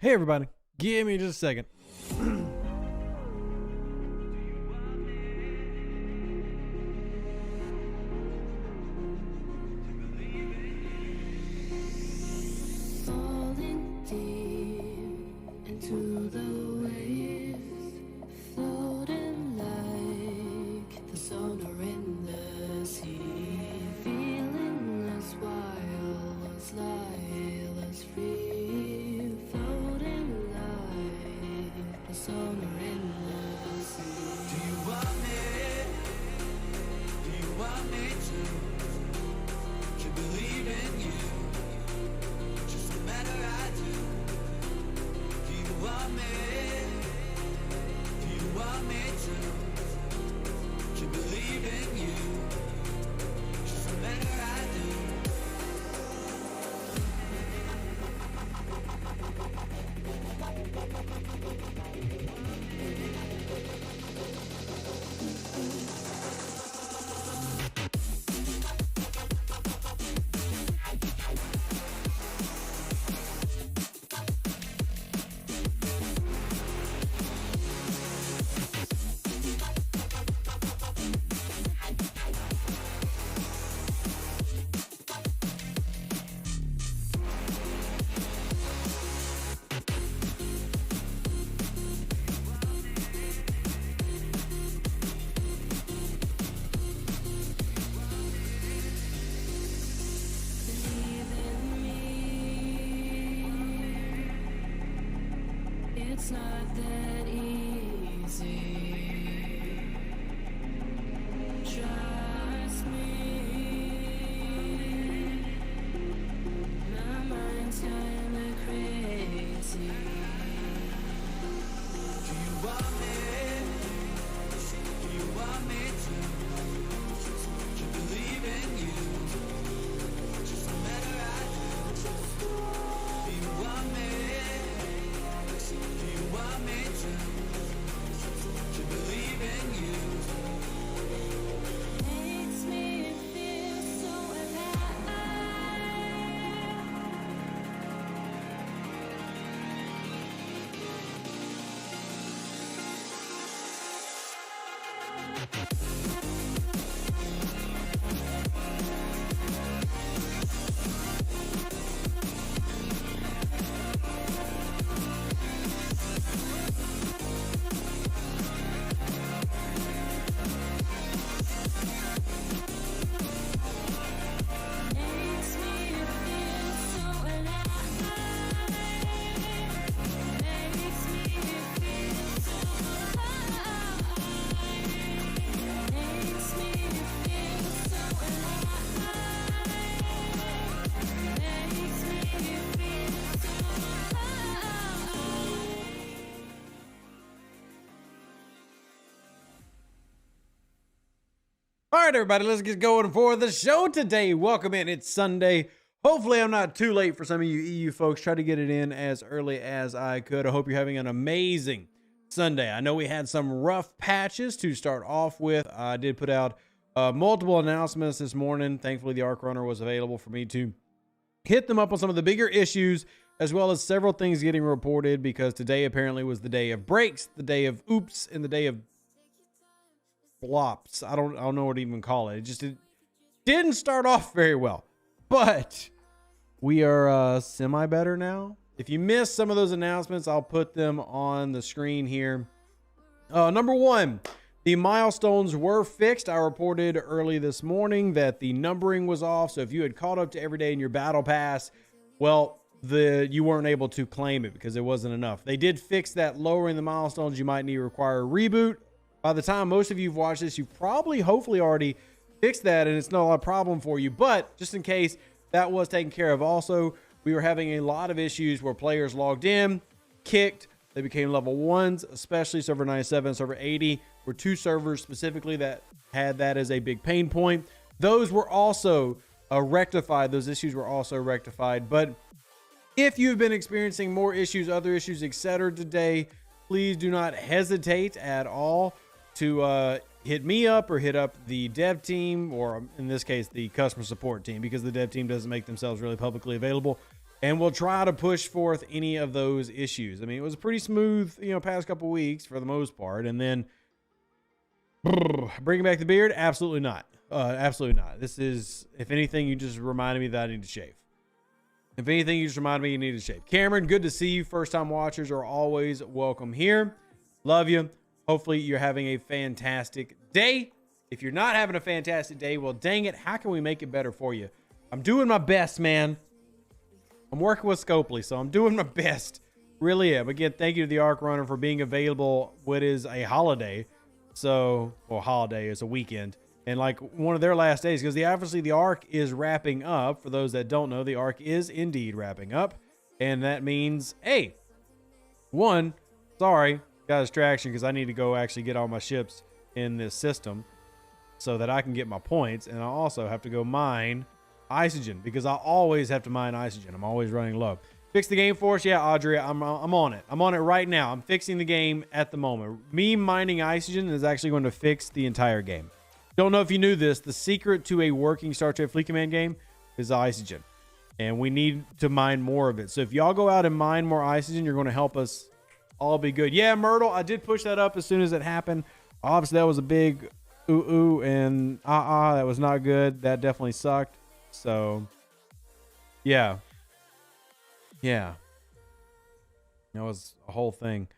Hey everybody, give me just a second. Falling deep into the waves, floating like the sonar in the sea, feeling as wild as light as free, floating like the sonar in the sea. Do you want me? Do you want me to believe in you? Just no matter I do. Do you want me? Do you want me to believe in you? Just no matter I do. It's not that easy. Trust me. My mind's kinda crazy. Do you want me? Do you want me to believe in you? Just no matter I do. Do you want me? Do you want me to believe in you? Makes me feel so alive. Makes me feel so alive. Makes me feel so alive. Makes me feel so alive. Makes me feel so alive. All right, everybody, let's get going for the show today. Welcome in. It's Sunday. Hopefully, I'm not too late for some of you EU folks. Try to get it in as early as I could. I hope you're having an amazing Sunday. I know we had some rough patches to start off with. I did put out multiple announcements this morning. Thankfully, the Arc Runner was available for me to hit them up on some of the bigger issues, as well as several things getting reported, because today apparently was the day of breaks, the day of oops, and the day of flops. I don't know what to even call it. It didn't start off very well, but we are semi better now. If you missed some of those announcements, I'll put them on the screen here. Number one, the milestones were fixed. I reported early this morning that the numbering was off. So if you had caught up to every day in your battle pass, well, you weren't able to claim it because it wasn't enough. They did fix that, lowering the milestones. You might need to require a reboot. By the time most of you have watched this, you probably, hopefully already fixed that, and it's not a problem for you. But just in case, that was taken care of. Also, we were having a lot of issues where players logged in, kicked, they became level 1s, especially server 97 and server 80 were two servers specifically that had that as a big pain point. Those were also rectified. Those issues were also rectified. But if you've been experiencing more issues, other issues, etc. today, please do not hesitate at all to hit me up or hit up the dev team, or in this case, the customer support team, because the dev team doesn't make themselves really publicly available. and we'll try to push forth any of those issues. I mean, it was a pretty smooth, past couple weeks for the most part. And then bringing back the beard, absolutely not. Absolutely not. This is, if anything, you just reminded me that I need to shave. If anything, you just reminded me you need to shave. Cameron, good to see you. First time watchers are always welcome here. Love you. Hopefully you're having a fantastic day. If you're not having a fantastic day, well, dang it. How can we make it better for you? I'm doing my best, man. I'm working with Scopely, so I'm doing my best. Really am. Again, thank you to the Arc Runner for being available. What is a holiday? So, well, holiday is a weekend. And like one of their last days, because obviously the Arc is wrapping up. For those that don't know, the Arc is indeed wrapping up. And that means, hey, sorry, got a distraction because I need to go actually get all my ships in this system so that I can get my points. And I also have to go mine Isogen because I always have to mine Isogen. I'm always running low. Fix the game for us. Yeah, Audrey, I'm on it. I'm on it right now. I'm fixing the game at the moment. Me mining Isogen is actually going to fix the entire game. Don't know if you knew this. The secret to a working Star Trek Fleet Command game is Isogen. And we need to mine more of it. So if y'all go out and mine more Isogen, you're going to help us all be good. Yeah, Myrtle, I did push that up as soon as it happened. Obviously, that was a big ooh and that was not good. That definitely sucked. So, yeah. Yeah. That was a whole thing.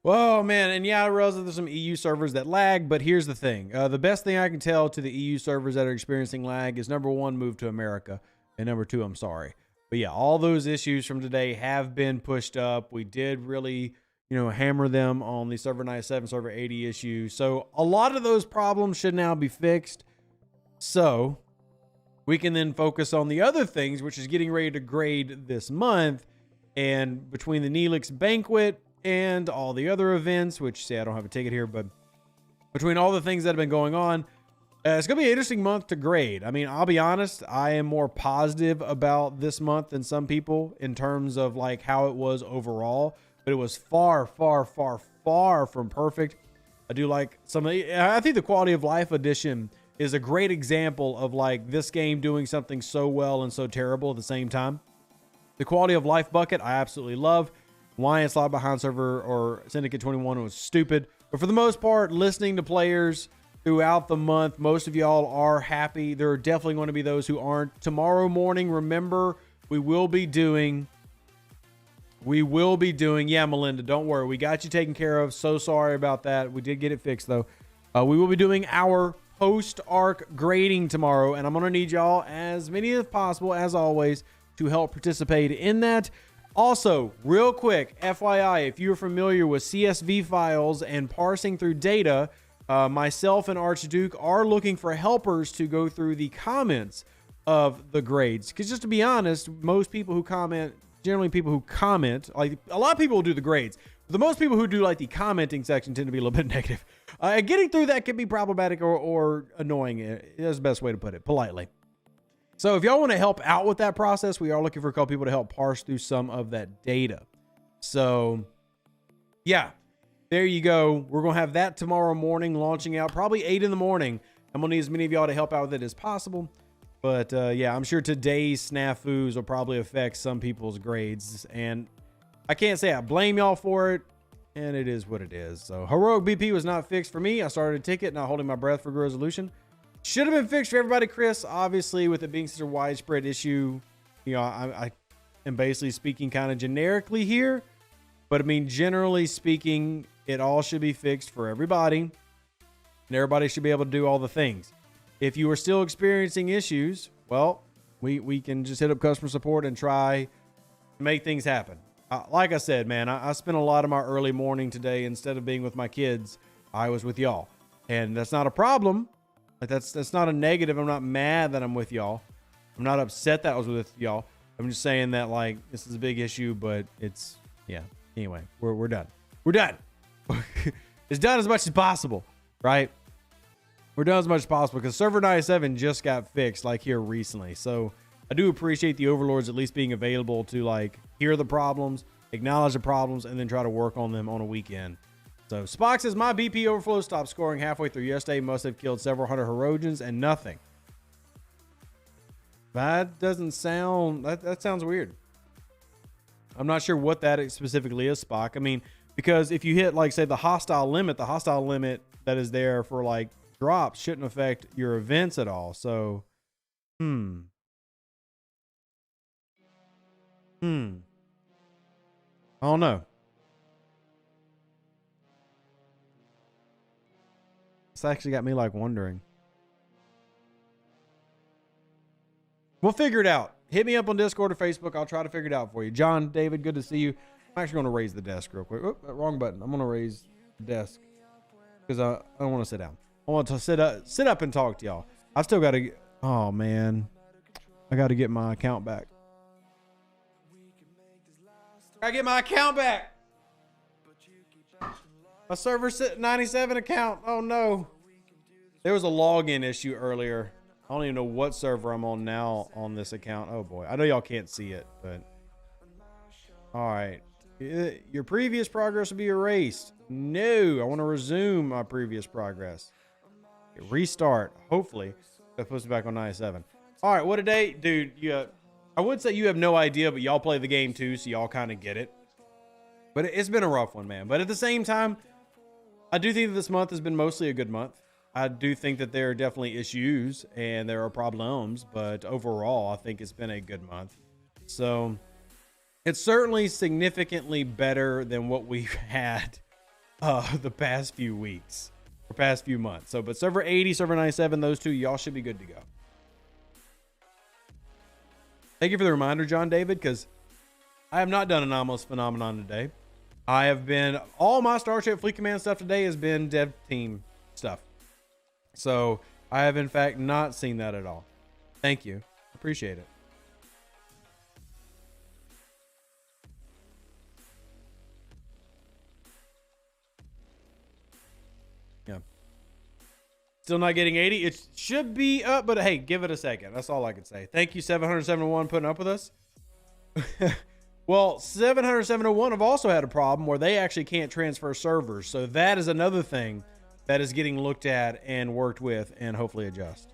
Whoa, man. And yeah, I realize that there's some EU servers that lag, but here's the thing. The best thing I can tell to the EU servers that are experiencing lag is number one, move to America. And number two, I'm sorry. But yeah, all those issues from today have been pushed up. We did really, hammer them on the server 97, server 80 issue. So a lot of those problems should now be fixed. So we can then focus on the other things, which is getting ready to grade this month. And between the Neelix banquet and all the other events, which say I don't have a ticket here, but between all the things that have been going on, it's going to be an interesting month to grade. I mean, I'll be honest, I am more positive about this month than some people in terms of like how it was overall, but it was far, far, far, far from perfect. I do like I think the quality of life edition is a great example of like this game doing something so well and so terrible at the same time. The quality of life bucket, I absolutely love. Alliance Slot Behind server or Syndicate 21 was stupid. But for the most part, listening to players throughout the month, most of y'all are happy. There are definitely going to be those who aren't. Tomorrow morning, remember, we will be doing, yeah, Melinda, don't worry. We got you taken care of. So sorry about that. We did get it fixed, though. We will be doing our post-arc grading tomorrow, and I'm going to need y'all, as many as possible, as always, to help participate in that. Also, real quick, FYI, if you're familiar with CSV files and parsing through data, myself and Archduke are looking for helpers to go through the comments of the grades. Because just to be honest, most people who comment, generally people who comment, like a lot of people will do the grades. But the most people who do like the commenting section tend to be a little bit negative. Getting through that can be problematic or annoying. Is the best way to put it, politely. So if y'all want to help out with that process, we are looking for a couple people to help parse through some of that data. So yeah, there you go. We're going to have that tomorrow morning launching out, probably 8 in the morning. I'm going to need as many of y'all to help out with it as possible. But yeah, I'm sure today's snafus will probably affect some people's grades. And I can't say I blame y'all for it. And it is what it is. So Heroic BP was not fixed for me. I started a ticket, not holding my breath for resolution. Should have been fixed for everybody, Chris. Obviously, with it being such a widespread issue, I am basically speaking kind of generically here. But I mean, generally speaking, it all should be fixed for everybody. And everybody should be able to do all the things. If you are still experiencing issues, well, we can just hit up customer support and try to make things happen. Like I said, man, I spent a lot of my early morning today. Instead of being with my kids, I was with y'all. And that's not a problem. Like that's not a negative. I'm not mad that I'm with y'all. I'm not upset that I was with y'all. I'm just saying that like this is a big issue, but it's yeah. Anyway, we're done. We're done. It's done as much as possible, right? We're done as much as possible because server 97 just got fixed like here recently. So I do appreciate the overlords at least being available to like hear the problems, acknowledge the problems, and then try to work on them on a weekend. So Spock says, my BP overflow stopped scoring halfway through yesterday. Must have killed several hundred Herodians and nothing. That doesn't sound... That sounds weird. I'm not sure what that specifically is, Spock. I mean, because if you hit, like, say, the hostile limit that is there for, like, drops shouldn't affect your events at all. So, I don't know. This actually got me, like, wondering. We'll figure it out. Hit me up on Discord or Facebook. I'll try to figure it out for you. John, David, good to see you. I'm actually going to raise the desk real quick. Oh, wrong button. I'm going to raise the desk because I don't want to sit down. I want to sit up and talk to y'all. I've still got to. Oh man, I got to get my account back. I get my account back. My server S97 account. Oh no. There was a login issue earlier. I don't even know what server I'm on now on this account. Oh boy. I know y'all can't see it, but all right. Your previous progress will be erased. No, I want to resume my previous progress. Restart. Hopefully that puts me back on 97. All right, what a day, dude. I would say you have no idea, but y'all play the game too, so y'all kind of get it. But it's been a rough one, man. But at the same time, I do think that this month has been mostly a good month. I do think that there are definitely issues and there are problems, but overall, I think it's been a good month. So it's certainly significantly better than what we've had the past few weeks or past few months. So, but server 80, server 97, those two, y'all should be good to go. Thank you for the reminder, John David, because I have not done Anomalous Phenomenon today. I have been, all my Starship Fleet Command stuff today has been dev team stuff. So I have in fact not seen that at all. Thank you. Appreciate it. Yeah. Still not getting 80. It should be up, but hey, give it a second. That's all I can say. Thank you, 771, putting up with us. Well, 771 have also had a problem where they actually can't transfer servers. So that is another thing that is getting looked at and worked with and hopefully adjust.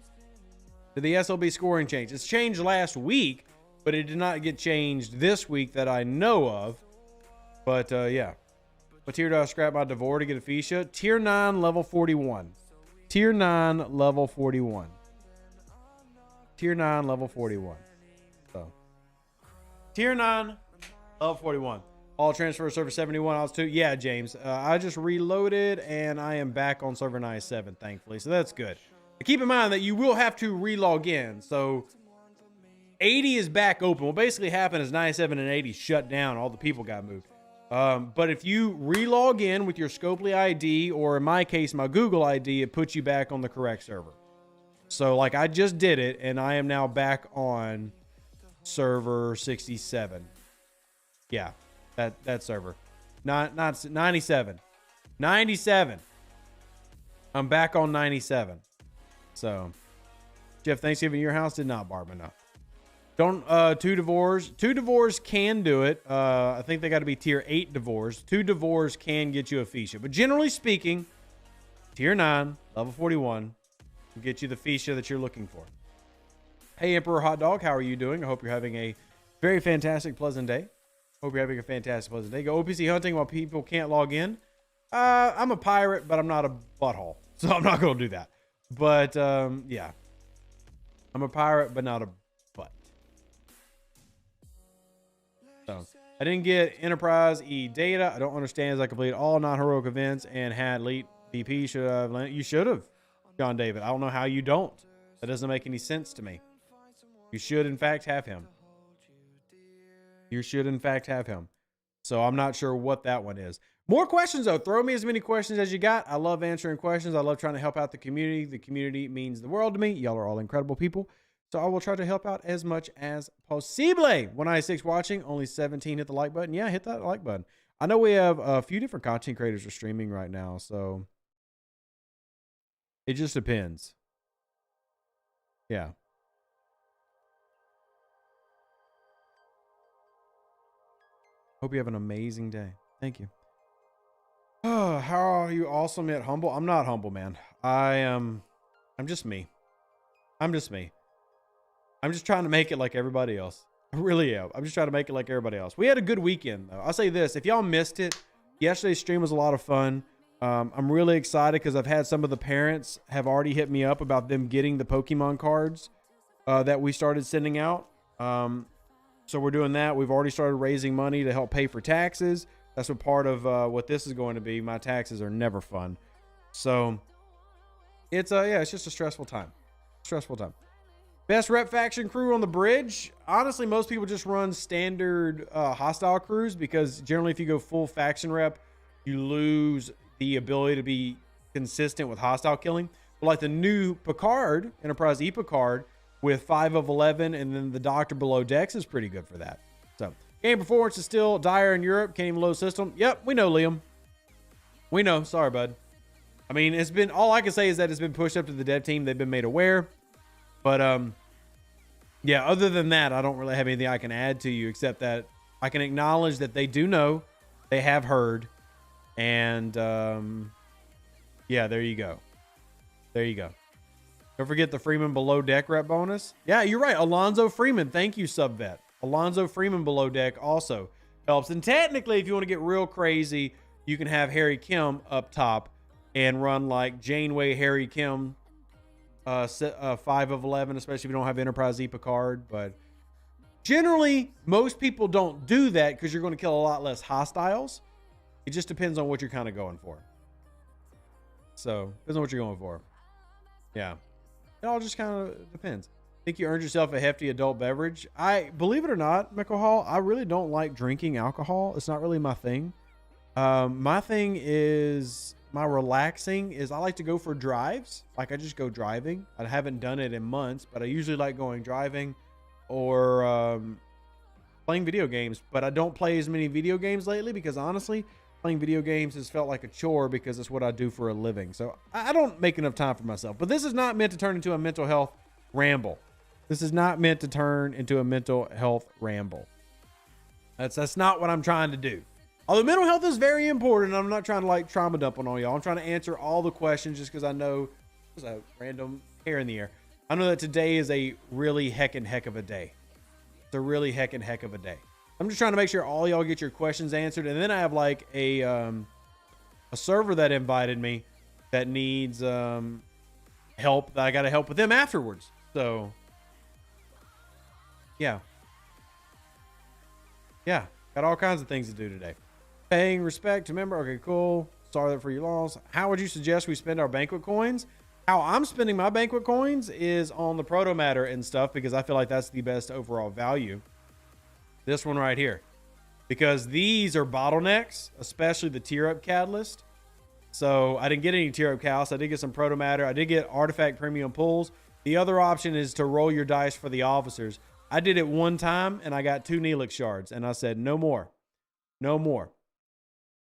Did the SLB scoring change? It's changed last week, but it did not get changed this week that I know of. But yeah. What tier do I scrap my Devore to get a Fisha? Tier 9, level 41. Tier 9, level 41. Tier 9, level 41. So, Tier 9, level 41. All transfer server 71. I was too. Yeah, James. I just reloaded and I am back on server 97, thankfully. So that's good. Keep in mind that you will have to relog in. So 80 is back open. What basically happened is 97 and 80 shut down. All the people got moved. But if you relog in with your Scopely ID, or in my case, my Google ID, it puts you back on the correct server. So like I just did it and I am now back on server 67. Yeah. That server. Not 97. 97. I'm back on 97. So, Jeff, Thanksgiving at your house did not barb enough. Don't, 2 Devores. 2 Devores can do it. I think they got to be tier 8 Devores. 2 Devores can get you a Fisha. But generally speaking, tier 9, level 41, will get you the Fisha that you're looking for. Hey, Emperor Hot Dog, how are you doing? I hope you're having a very fantastic, pleasant day. Hope you're having a fantastic, pleasant day. Go OPC hunting while people can't log in. I'm a pirate, but I'm not a butthole. So I'm not going to do that. But, yeah. I'm a pirate, but not a butt. So, I didn't get Enterprise E data. I don't understand as I completed all non-heroic events and had elite BP. Should have landed. You should have, John David. I don't know how you don't. That doesn't make any sense to me. You should, in fact, have him. You should, in fact, have him. So I'm not sure what that one is. More questions, though. Throw me as many questions as you got. I love answering questions. I love trying to help out the community. The community means the world to me. Y'all are all incredible people. So I will try to help out as much as possible. 196 watching. Only 17 hit the like button. Yeah, hit that like button. I know we have a few different content creators are streaming right now. So it just depends. Yeah. Hope you have an amazing day. Thank you. Oh, how are you awesome yet humble? I'm not humble, man. I'm just me. I'm just me. I'm just trying to make it like everybody else. I really am. I'm just trying to make it like everybody else. We had a good weekend, though. I'll say this. If y'all missed it, yesterday's stream was a lot of fun. I'm really excited because I've had some of the parents have already hit me up about them getting the Pokemon cards that we started sending out. So we're doing that. We've already started raising money to help pay for taxes. That's what part of what this is going to be. My taxes are never fun. So it's it's just a stressful time. Best rep faction crew on the bridge. Honestly, most people just run standard hostile crews because generally if you go full faction rep, you lose the ability to be consistent with hostile killing. But like the new Picard, Enterprise E Picard with 5 of 11 and then the Doctor below decks is pretty good for that. So game performance is still dire in Europe. Can't even load system. Yep, we know, Liam. We know. Sorry, bud. I mean, it's been, all I can say is that it's been pushed up to the dev team. They've been made aware. But yeah, other than that, I don't really have anything I can add to you except that I can acknowledge that they do know, they have heard, and yeah, there you go. Don't forget the Freeman below deck rep bonus. Yeah, you're right. Alonzo Freeman. Thank you, Subvet. Alonzo Freeman below deck also helps. And technically, if you want to get real crazy, you can have Harry Kim up top and run like Janeway, Harry Kim, 5 of 11, especially if you don't have Enterprise E Picard. But generally, most people don't do that because you're going to kill a lot less hostiles. It just depends on what you're kind of going for. So, depends on what you're going for. Yeah. It all just kind of depends. Think you earned yourself a hefty adult beverage? I believe it or not, Michael Hall, I really don't like drinking alcohol. It's not really my thing. My thing is, my relaxing is I like to go for drives. Like I just go driving. I haven't done it in months, but I usually like going driving or playing video games. But I don't play as many video games lately because honestly, playing video games has felt like a chore because it's what I do for a living. So I don't make enough time for myself. But this is not meant to turn into a mental health ramble. This is not meant to turn into a mental health ramble. That's not what I'm trying to do. Although mental health is very important, I'm not trying to like trauma dump on all y'all. I'm trying to answer all the questions just because I know there's a random hair in the air. I know that today is a really heck of a day. It's a really heck of a day. I'm just trying to make sure all y'all get your questions answered. And then I have like a server that invited me that needs help that I got to help with them afterwards. So yeah, got all kinds of things to do today. Paying respect to member. Okay, cool. Sorry for your loss. How would you suggest we spend our banquet coins? How I'm spending my banquet coins is on the proto matter and stuff because I feel like that's the best overall value. This one right here, because these are bottlenecks, especially the tier up catalyst. So I didn't get any tier up catalyst. I did get some proto matter. I did get artifact premium pulls. The other option is to roll your dice for the officers. I did it one time and I got 2 Neelix shards and I said, no more.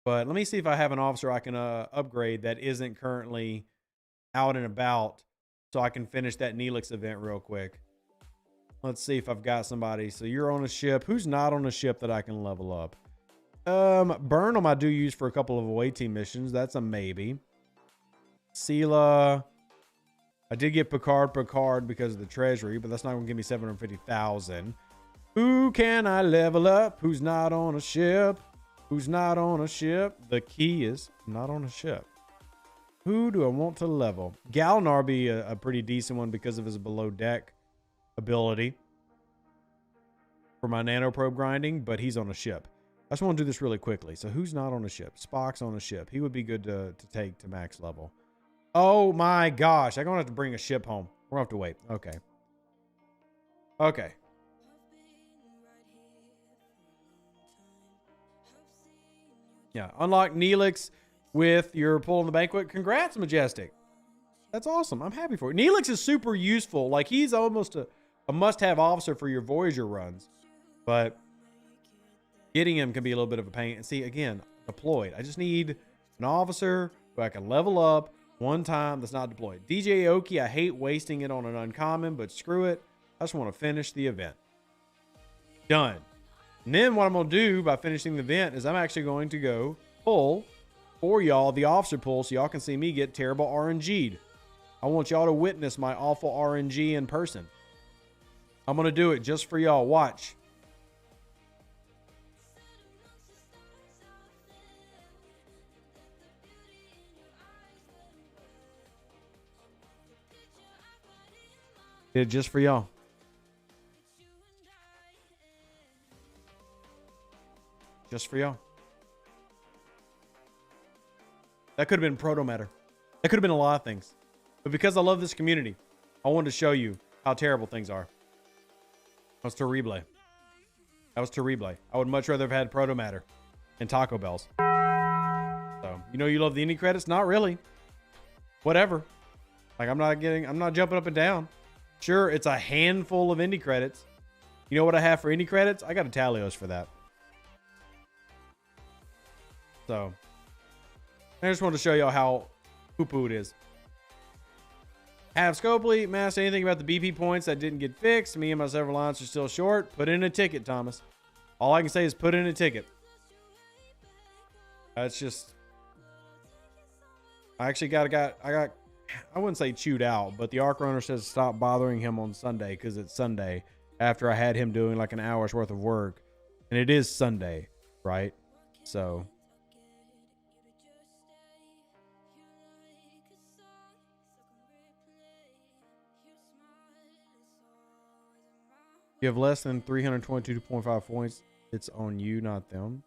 But let me see if I have an officer I can upgrade that isn't currently out and about so I can finish that Neelix event real quick. Let's see if I've got somebody. So you're on a ship. Who's not on a ship that I can level up? Burnham I do use for a couple of away team missions. That's a maybe. Sela. I did get Picard because of the treasury, but that's not going to give me 750,000. Who can I level up? Who's not on a ship? The key is not on a ship. Who do I want to level? Galnar be a pretty decent one because of his below deck ability for my nanoprobe grinding, but he's on a ship. I just want to do this really quickly. So who's not on a ship? Spock's on a ship. He would be good to take to max level. Oh my gosh. I'm going to have to bring a ship home. We're going to have to wait. Okay. Yeah. Unlock Neelix with your pull in the banquet. Congrats, Majestic. That's awesome. I'm happy for you. Neelix is super useful. Like he's almost a must-have officer for your Voyager runs. But getting him can be a little bit of a pain. And see, again, deployed. I just need an officer who I can level up one time that's not deployed. DJ Aoki, I hate wasting it on an uncommon, but screw it. I just want to finish the event. Done. And then what I'm going to do by finishing the event is I'm actually going to go pull for y'all the officer pull so y'all can see me get terrible RNG'd. I want y'all to witness my awful RNG in person. I'm going to do it just for y'all. Watch. Did it just for y'all. Just for y'all. That could have been proto matter. That could have been a lot of things. But because I love this community, I wanted to show you how terrible things are. That was terrible. That was terrible. I would much rather have had proto matter and Taco Bells. So, you know you love the indie credits? Not really. Whatever. Like, I'm not jumping up and down. Sure, it's a handful of indie credits. You know what I have for indie credits? I got a Talios for that. So, I just wanted to show y'all how poo-poo it is. Have Scopely masked anything about the BP points that didn't get fixed? Me and my several lines are still short. Put in a ticket, Thomas. All I can say is put in a ticket. That's just... I actually I wouldn't say chewed out, but the Arc Runner says stop bothering him on Sunday because it's Sunday after I had him doing like an hour's worth of work. And it is Sunday, right? So... You have less than 322.5 points. It's on you, not them.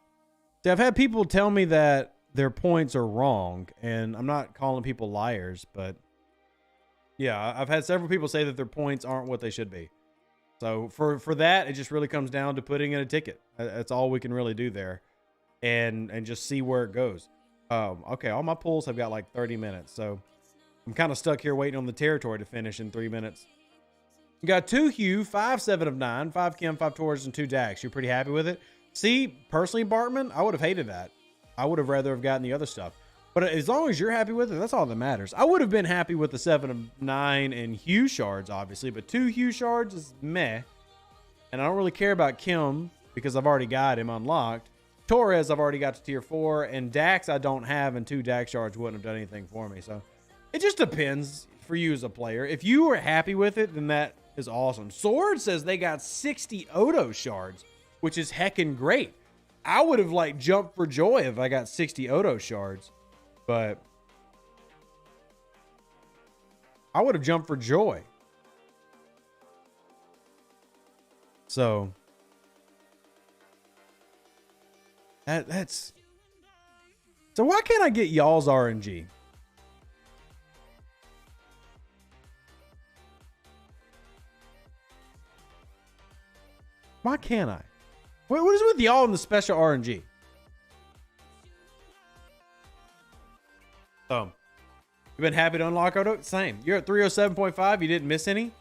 See, I've had people tell me that their points are wrong, and I'm not calling people liars, but yeah, I've had several people say that their points aren't what they should be. So for that, it just really comes down to putting in a ticket. That's all we can really do there, and just see where it goes. Okay, all my pulls have got like 30 minutes, so I'm kind of stuck here waiting on the territory to finish in 3 minutes. You got 2 Hugh, 5 7 of 9, 5 Kim, 5 Taurus, and 2 Dax. You're pretty happy with it? See, personally, Bartman, I would have hated that. I would have rather have gotten the other stuff. But as long as you're happy with it, that's all that matters. I would have been happy with the 7 of 9 and Hugh shards, obviously, but 2 Hugh shards is meh. And I don't really care about Kim because I've already got him unlocked. Torres, I've already got to tier 4, and Dax I don't have, and 2 Dax shards wouldn't have done anything for me. So it just depends for you as a player. If you were happy with it, then that is awesome. Sword says they got 60 Odo shards, which is heckin' great. I would have like jumped for joy if I got 60 Odo shards, but I would have jumped for joy. So that's so why can't I get y'all's RNG? Why can't I? What is with y'all in the special RNG? So, you've been happy to unlock Odo? Same. You're at 307.5. You didn't miss any?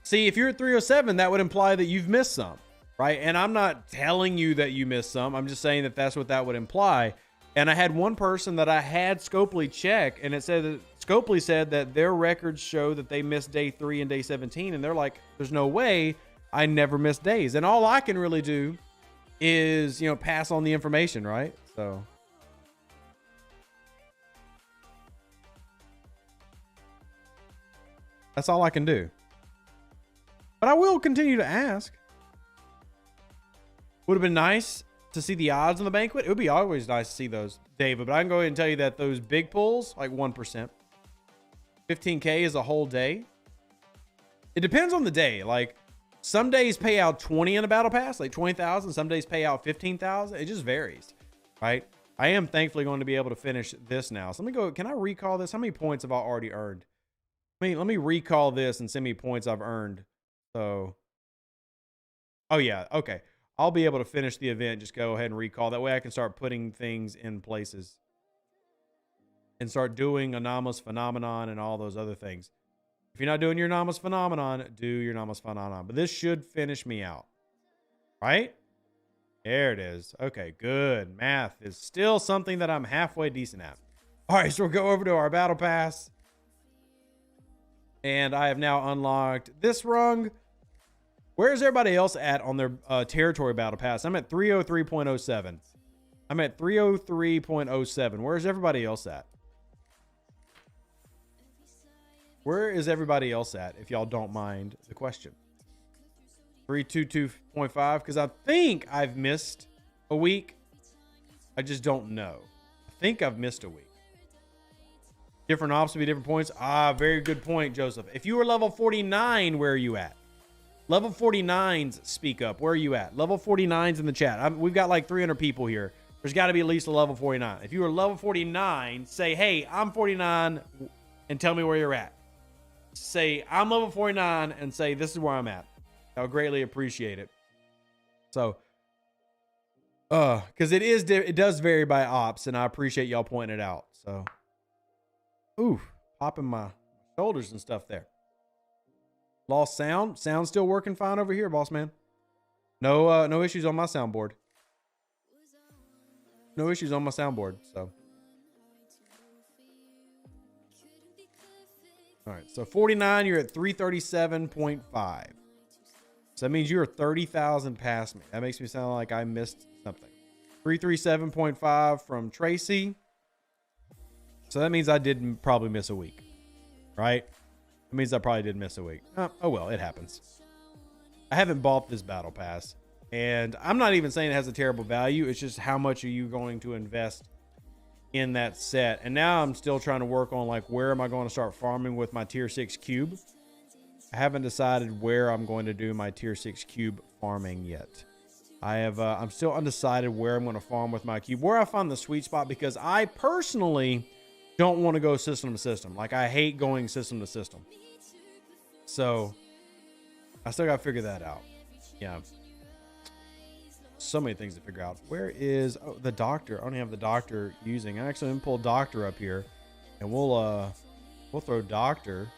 See, if you're at 307, that would imply that you've missed some, right? And I'm not telling you that you missed some. I'm just saying that that's what that would imply. And I had one person that I had Scopely check, and it said that Scopely said that their records show that they missed day 3 and day 17. And they're like, there's no way. I never miss days. And all I can really do is, you know, pass on the information, right? So that's all I can do. But I will continue to ask. Would have been nice to see the odds on the banquet. It would be always nice to see those, David. But I can go ahead and tell you that those big pulls, like 1%. 15K is a whole day. It depends on the day. Like, some days pay out 20 in a battle pass, like 20,000. Some days pay out 15,000. It just varies, right? I am thankfully going to be able to finish this now. So let me go. Can I recall this? How many points have I already earned? Let me recall this and see how many points I've earned. So, oh yeah, okay. I'll be able to finish the event. Just go ahead and recall. That way I can start putting things in places and start doing anomalous phenomenon and all those other things. If you're not doing your anomalous phenomenon, do your anomalous phenomenon. But this should finish me out. Right? There it is. Okay, good. Math is still something that I'm halfway decent at. All right, so we'll go over to our battle pass. And I have now unlocked this rung. Where's everybody else at on their territory battle pass? I'm at 303.07. I'm at 303.07. Where's everybody else at? Where is everybody else at, if y'all don't mind the question? 322.5, because I think I've missed a week. I just don't know. I think I've missed a week. Different ops would be different points. Ah, very good point, Joseph. If you were level 49, where are you at? Level 49s speak up. Where are you at? Level 49s in the chat. We've got like 300 people here. There's got to be at least a level 49. If you were level 49, say, hey, I'm 49 and tell me where you're at. Say, I'm level 49 and say, this is where I'm at. I would greatly appreciate it. So, because it does vary by ops, and I appreciate y'all pointing it out. So, ooh, popping my shoulders and stuff there. Lost sound. Sound still working fine over here, boss man. No issues on my soundboard. No issues on my soundboard. So, all right. So 49, you're at 337.5. So that means you're 30,000 past me. That makes me sound like I missed something. 337.5 from Tracy. So that means I did probably miss a week, right? That means I probably did miss a week. Oh well, it happens. I haven't bought this battle pass, and I'm not even saying it has a terrible value. It's just how much are you going to invest in that set? And now I'm still trying to work on like, where am I going to start farming with my tier 6 cube? I haven't decided where I'm going to do my tier 6 cube farming yet. I'm still undecided where I'm going to farm with my cube, where I find the sweet spot, because I personally don't want to go system to system. Like, I hate going system to system. So I still got to figure that out. Yeah. So many things to figure out. Where is the doctor? I don't have the doctor using. I actually pull doctor up here, and we'll throw doctor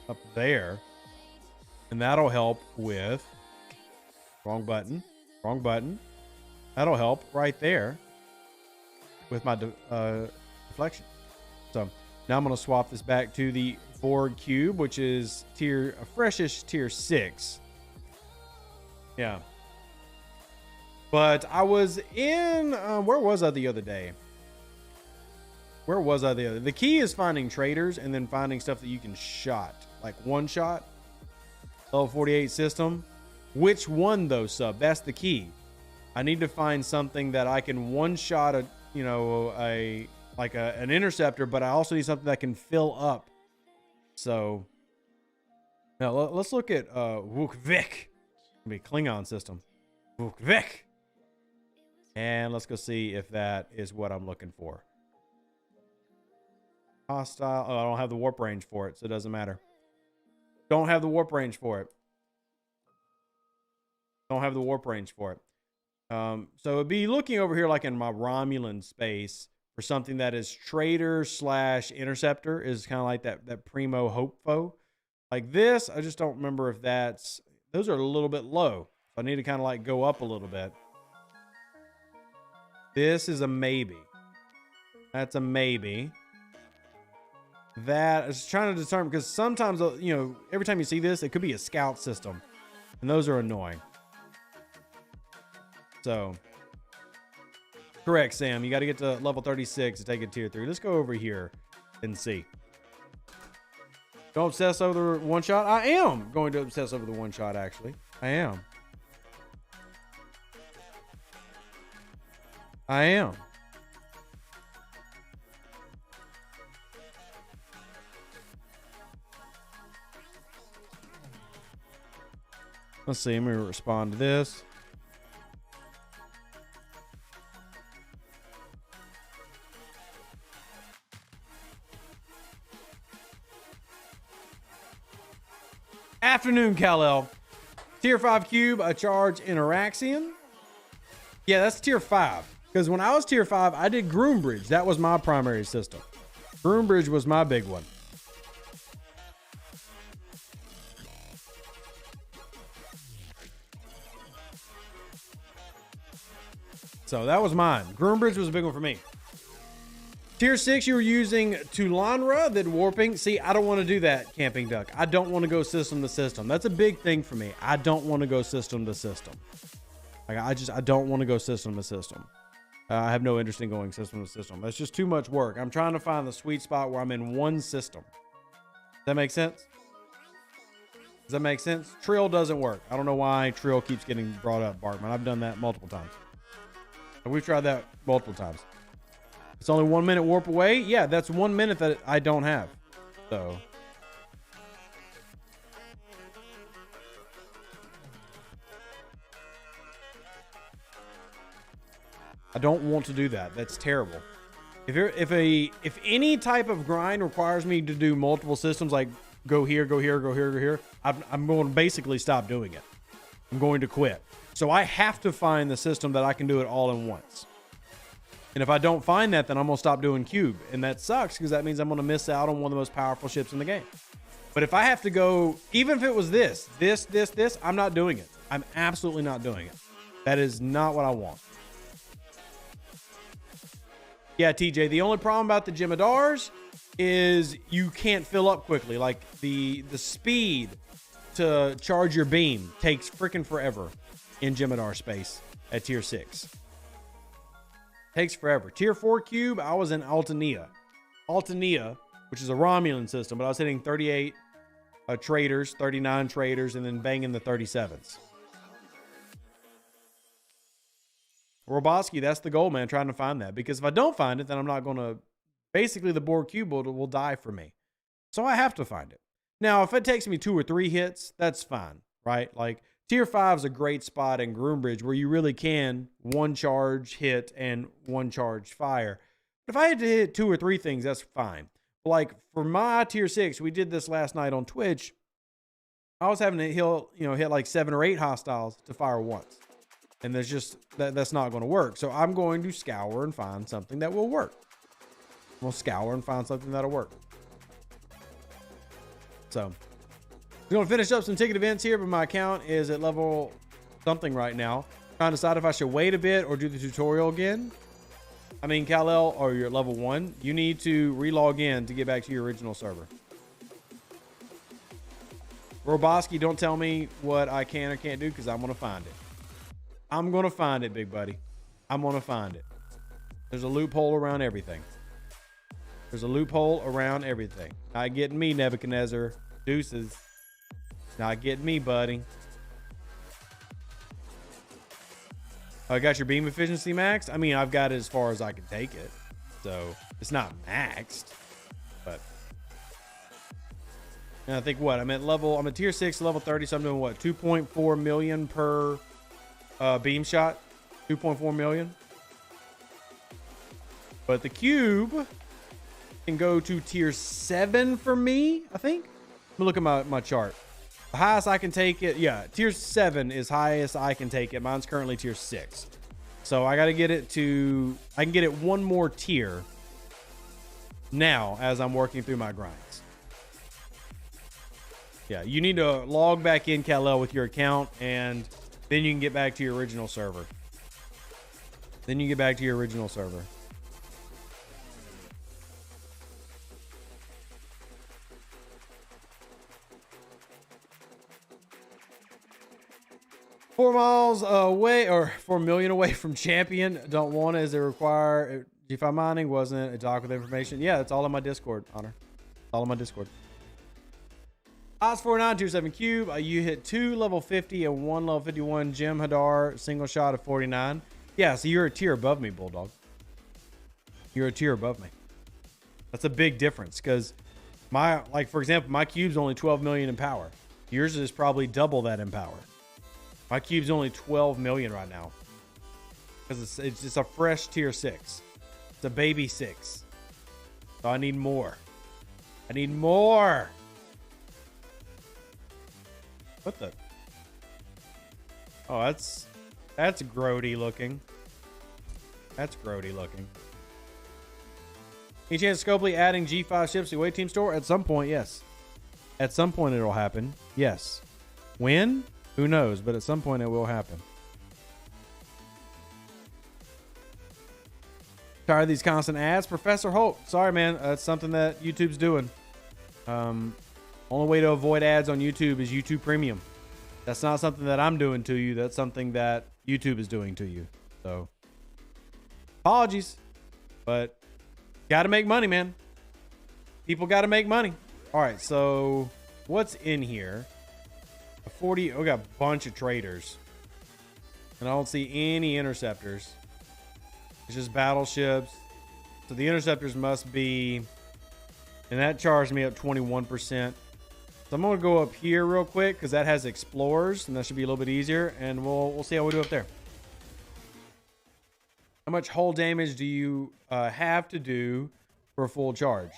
up there, and that'll help with wrong button. That'll help right there with my deflection. So now I'm going to swap this back to the Borg cube, which is a freshish tier 6. Yeah. But I was in, where was I the other day? The key is finding traders and then finding stuff that you can shot, like one shot. Level 48 system. Which one though, sub? That's the key. I need to find something that I can one shot an interceptor, but I also need something that can fill up. So now let's look at Wukvik. Be Klingon system. Wukvik. And let's go see if that is what I'm looking for. Hostile. Oh, I don't have the warp range for it, so it doesn't matter. Don't have the warp range for it. So it'd be looking over here like in my Romulan space for something that is trader / interceptor, is kind of like that primo hopefo. Like this, I just don't remember if those are a little bit low. So I need to kind of like go up a little bit. This is a maybe. That's a maybe. That is trying to determine, because sometimes, every time you see this, it could be a scout system, and those are annoying. So, correct, Sam. You got to get to level 36 to take a tier 3. Let's go over here and see. Don't obsess over the one shot. I am going to obsess over the one shot, actually. I am. Let's see. Let me respond to this. Afternoon, Kal-El. Tier 5 cube, a charge Interaxion. Yeah, that's tier 5. Because when I was tier 5, I did Groombridge. That was my primary system. Groombridge was my big one. So that was mine. Groombridge was a big one for me. Tier 6, you were using Tulanra, then warping. See, I don't want to do that, Camping Duck. I don't want to go system to system. That's a big thing for me. I don't want to go system to system. Like, I don't want to go system to system. I have no interest in going system to system. That's just too much work. I'm trying to find the sweet spot where I'm in one system. Does that make sense? Trill doesn't work. I don't know why Trill keeps getting brought up, Bartman. I've done that multiple times. And we've tried that multiple times. It's only 1 minute warp away. Yeah, that's 1 minute that I don't have. So. I don't want to do that. That's terrible. If any type of grind requires me to do multiple systems, like go here, go here, go here, go here, I'm going to basically stop doing it. I'm going to quit. So I have to find the system that I can do it all in once. And if I don't find that, then I'm going to stop doing cube. And that sucks because that means I'm going to miss out on one of the most powerful ships in the game. But if I have to go, even if it was this, I'm not doing it. I'm absolutely not doing it. That is not what I want. Yeah, TJ, the only problem about the Jemadars is you can't fill up quickly. Like the speed to charge your beam takes freaking forever in Jemadar space at tier 6. Takes forever. Tier 4 cube, I was in Altanea. Altanea, which is a Romulan system, but I was hitting 38 traders, 39 traders, and then banging the 37s. Roboski, that's the goal, man, trying to find that. Because if I don't find it, then I'm not going to... Basically, the Borg cube will die for me. So I have to find it. Now, if it takes me 2 or 3 hits, that's fine, right? Like, tier 5 is a great spot in Groombridge where you really can 1 charge hit and 1 charge fire. But if I had to hit 2 or 3 things, that's fine. But like, for my tier 6, we did this last night on Twitch. I was having to hit like 7 or 8 hostiles to fire once. And there's just, that's not going to work. So I'm going to scour and find something that will work. We'll scour and find something that'll work. So, we're going to finish up some ticket events here, but my account is at level something right now. Trying to decide if I should wait a bit or do the tutorial again. I mean, Kal-El, or you're at level 1. You need to relog in to get back to your original server. Roboski, don't tell me what I can or can't do because I'm going to find it. I'm going to find it, big buddy. I'm going to find it. There's a loophole around everything. There's a loophole around everything. Not getting me, Nebuchadnezzar. Deuces. Not getting me, buddy. I got your beam efficiency maxed. I mean, I've got it as far as I can take it. So, it's not maxed. But. And I think what? I'm at tier 6, level 30. So I'm doing what? 2.4 million per beam shot. 2.4 million. But the cube can go to tier 7 for me, I think. Let me look at my chart. The highest I can take it, yeah, tier 7 is highest I can take it. Mine's currently tier 6. So I got to get it to, I can get it 1 more tier now as I'm working through my grinds. Yeah, you need to log back in, Kal-El, with your account, and then you can get back to your original server. Then you get back to your original server. $4 miles away, or 4 million away from champion. Don't want it as it require G5 mining. Wasn't it a doc with information? Yeah, it's all in my Discord, Honor. It's all in my Discord. Oz49, tier 7 cube. You hit 2 level 50 and 1 level 51 Gem Hadar single shot of 49. Yeah, so you're a tier above me, Bulldog. You're a tier above me. That's a big difference because my, like, for example, my cube's only 12 million in power. Yours is probably double that in power. My cube's only 12 million right now. Because it's just a fresh tier 6. It's a baby 6. So I need more. I need more. What the? Oh, that's grody looking. That's grody looking. Any chance of Scopely adding G5 ships to the away team store? At some point, yes. At some point it'll happen. Yes. When? Who knows? But at some point it will happen. Tired of these constant ads? Professor Holt. Sorry, man. That's something that YouTube's doing. Only way to avoid ads on YouTube is YouTube Premium. That's not something that I'm doing to you. That's something that YouTube is doing to you. So, apologies. But, got to make money, man. People got to make money. All right, so what's in here? A 40. We got a bunch of traders. And I don't see any interceptors. It's just battleships, So the interceptors must be, and that charged me up 21%. So I'm going to go up here real quick because that has explorers, and that should be a little bit easier. And we'll see how we do up there. How much hull damage do you have to do for a full charge?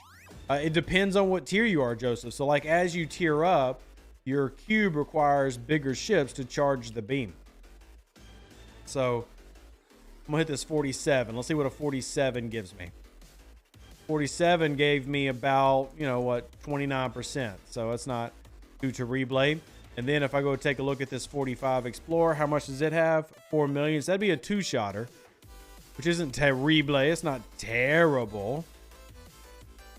It depends on what tier you are, Joseph. So like as you tier up, your cube requires bigger ships to charge the beam. So I'm gonna hit this 47. Let's see what a 47 gives me. 47 gave me about, you know what, 29%. So it's not due to reblade. And then if I go take a look at this 45 Explorer, how much does it have? 4 million. So that'd be a 2-shotter, which isn't reblade. It's not terrible.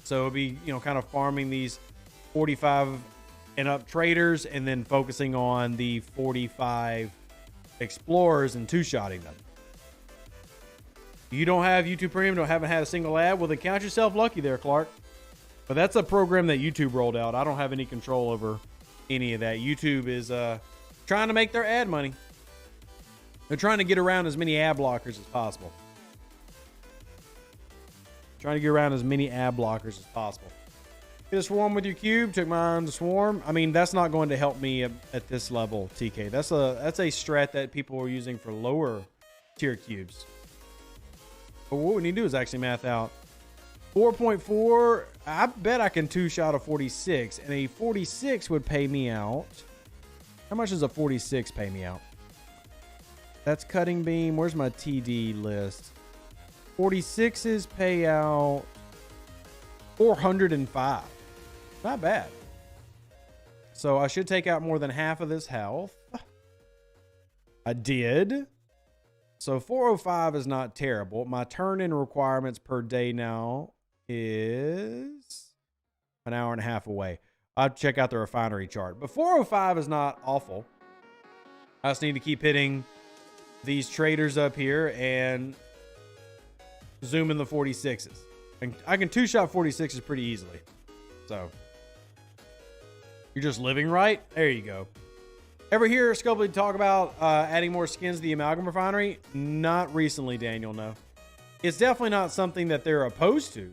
So it'll be, you know, kind of farming these 45 and up traders and then focusing on the 45 Explorers and 2-shotting them. You don't have YouTube Premium, haven't had a single ad? Well, then count yourself lucky there, Clark. But that's a program that YouTube rolled out. I don't have any control over any of that. YouTube is trying to make their ad money. They're trying to get around as many ad blockers as possible. Trying to get around as many ad blockers as possible. Get a swarm with your cube. Took mine to swarm. I mean, that's not going to help me at this level, TK. That's a strat that people are using for lower tier cubes. But what we need to do is actually math out 4.4. I bet I can 2-shot a 46, and a 46 would pay me out. How much does a 46 pay me out? That's cutting beam. Where's my TD list? 46s pay out 405. Not bad. So I should take out more than half of this health. I did. So 405 is not terrible. My turn-in requirements per day now is an hour and a half away. I'll check out the refinery chart. But 405 is not awful. I just need to keep hitting these traders up here and zoom in the 46s. And I can 2-shot 46s pretty easily. So you're just living right. There you go. Ever hear Scopely talk about adding more skins to the amalgam refinery? Not recently, Daniel, no. It's definitely not something that they're opposed to,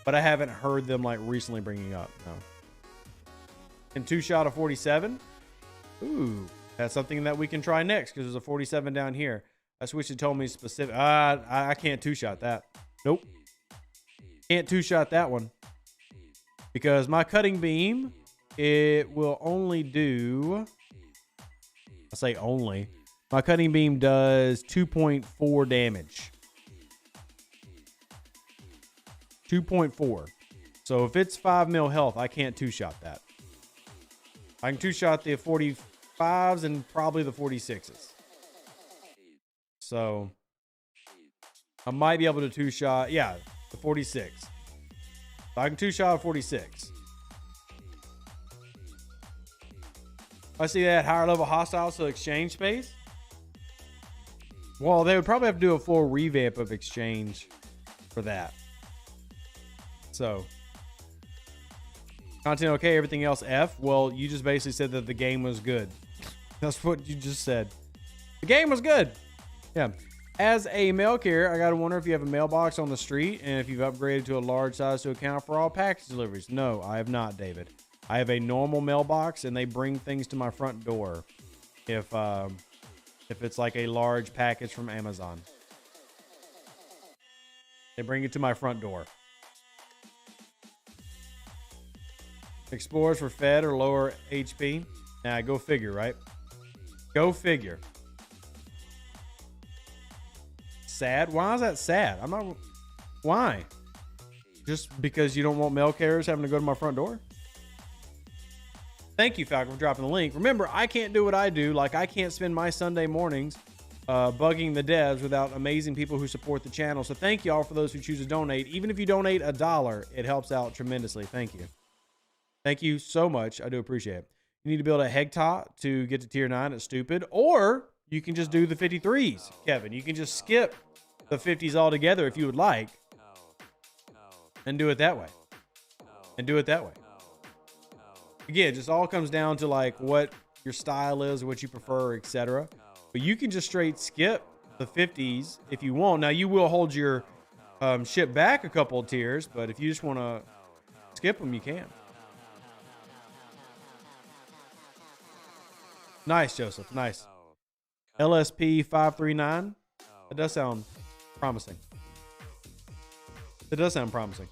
but I haven't heard them like recently bringing up, no. And 2-shot a 47? Ooh, that's something that we can try next because there's a 47 down here. That's what you told me specific. I can't 2-shot that. Nope. Can't 2-shot that one. Because my cutting beam, it will only do... I say only. My cutting beam does 2.4 damage. 2.4. So if it's 5 mil health, I can't 2-shot that. I can 2-shot the 45s and probably the 46s. So I might be able to 2-shot, yeah, the 46. So I can 2-shot a 46. I see that higher level hostiles to exchange space. Well, they would probably have to do a full revamp of exchange for that. So, content okay, everything else F. Well, you just basically said that the game was good. That's what you just said. The game was good. Yeah. As a mail carrier, I gotta wonder if you have a mailbox on the street and if you've upgraded to a large size to account for all package deliveries. No, I have not, David. I have a normal mailbox and they bring things to my front door if it's like a large package from Amazon. They bring it to my front door. Explorers for fed or lower HP. Nah, go figure, right? Go figure. Sad? Why is that sad? I'm not... Why? Just because you don't want mail carriers having to go to my front door? Thank you, Falcon, for dropping the link. Remember, I can't do what I do. Like, I can't spend my Sunday mornings bugging the devs without amazing people who support the channel. So thank you all for those who choose to donate. Even if you donate $1, it helps out tremendously. Thank you. Thank you so much. I do appreciate it. You need to build a Hegtot to get to tier 9. It's stupid. Or you can just do the 53s, Kevin. You can just skip the 50s altogether if you would like and do it that way. And do it that way. Again, it just all comes down to like what your style is, what you prefer, etc. But you can just straight skip the 50s if you want. Now you will hold your ship back a couple of tiers, but if you just want to skip them, you can. Nice, Joseph. Nice. LSP 539. That does sound promising. It does sound promising.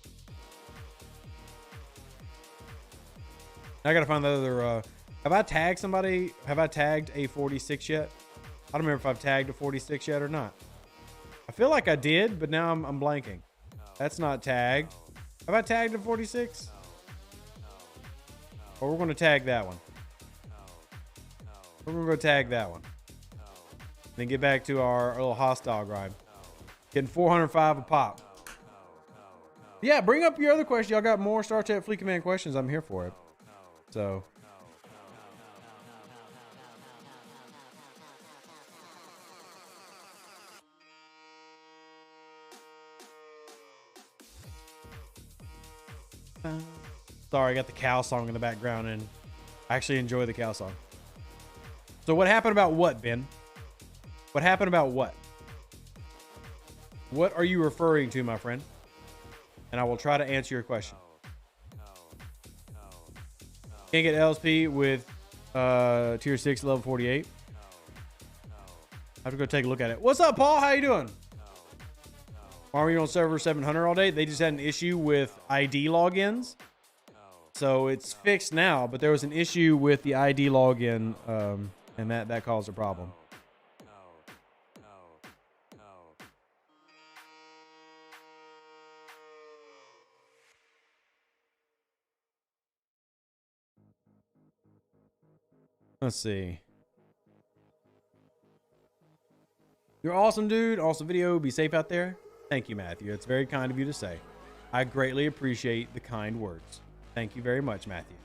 I gotta find the other. Have I tagged somebody? Have I tagged a 46 yet? I don't remember if I've tagged a 46 yet or not. I feel like I did, but now I'm blanking. That's not tagged. Have I tagged a 46? Or we're gonna tag that one. We're gonna go tag that one. Then get back to our little hostile grind. Getting 405 a pop. Yeah, bring up your other question. Y'all got more Star Chat Fleet Command questions. I'm here for it. So. Sorry, I got the cow song in the background, and I actually enjoy the cow song. So what happened about what, Ben? What happened about what? What are you referring to, my friend? And I will try to answer your question. Can't get LSP with tier 6 level 48. I have to go take a look at it. What's up, Paul? How you doing? Are you on server 700 all day? They just had an issue with ID logins. So it's fixed now, but there was an issue with the ID login, and that caused a problem. Let's see. You're awesome, dude. Awesome video. Be safe out there. Thank you, Matthew. It's very kind of you to say. I greatly appreciate the kind words. Thank you very much, Matthew.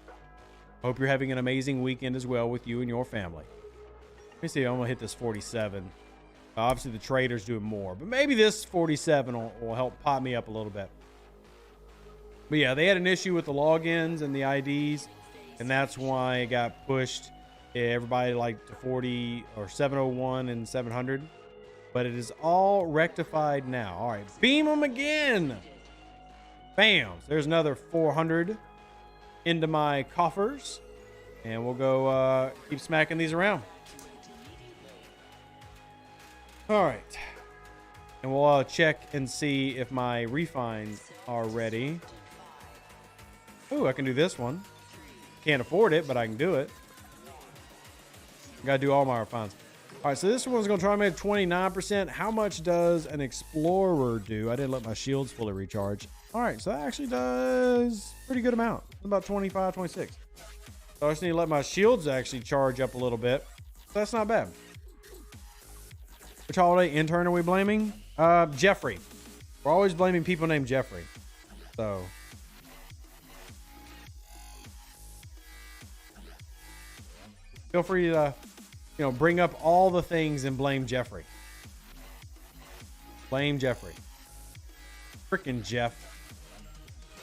Hope you're having an amazing weekend as well with you and your family. Let me see. I'm going to hit this 47. Obviously, the trader's doing more, but maybe this 47 will help pop me up a little bit. But yeah, they had an issue with the logins and the IDs, and that's why it got pushed. Everybody like to 40 or 701 and 700, but it is all rectified now. All right, beam them again. Bam. So there's another 400 into my coffers, and we'll go keep smacking these around. All right, and we'll check and see if my refines are ready. Ooh, I can do this one. Can't afford it, but I can do it. Gotta do all my refines. All right, so this one's gonna try to make 29%. How much does an Explorer do? I didn't let my shields fully recharge. All right, so that actually does a pretty good amount. About 25, 26. So I just need to let my shields actually charge up a little bit. So that's not bad. Which holiday intern are we blaming? Jeffrey. We're always blaming people named Jeffrey. So. Feel free to, bring up all the things and blame Jeffrey. Blame Jeffrey. Frickin' Jeff.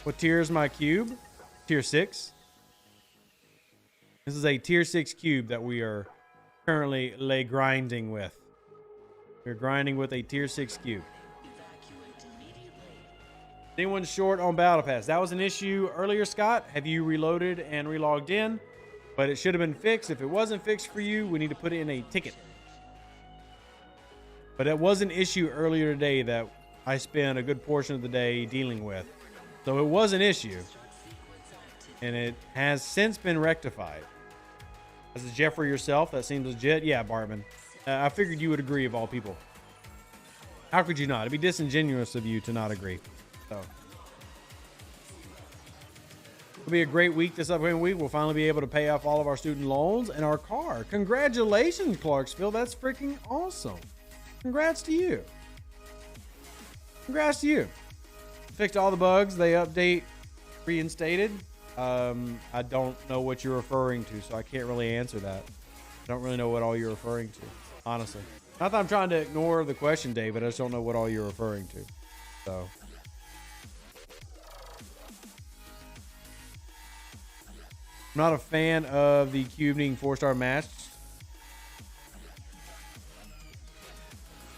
What tier is my cube? Tier 6. This is a tier 6 cube that we are currently grinding with. We're grinding with a tier 6 cube. Anyone short on Battle Pass? That was an issue earlier, Scott. Have you reloaded and relogged in? But it should have been fixed. If it wasn't fixed for you, we need to put it in a ticket. But it was an issue earlier today that I spent a good portion of the day dealing with. So it was an issue. And it has since been rectified. As a Jeffrey yourself, that seems legit. Yeah, Bartman. I figured you would agree of all people. How could you not? It'd be disingenuous of you to not agree. So. It'll be a great week this upcoming week. We'll finally be able to pay off all of our student loans and our car. Congratulations, Clarksville. That's freaking awesome. Congrats to you. Congrats to you. Fixed all the bugs. They update reinstated. I don't know what you're referring to, so I can't really answer that. I don't really know what all you're referring to, honestly. Not that I'm trying to ignore the question, David. I just don't know what all you're referring to. So. I'm not a fan of the cube needing 4-star match.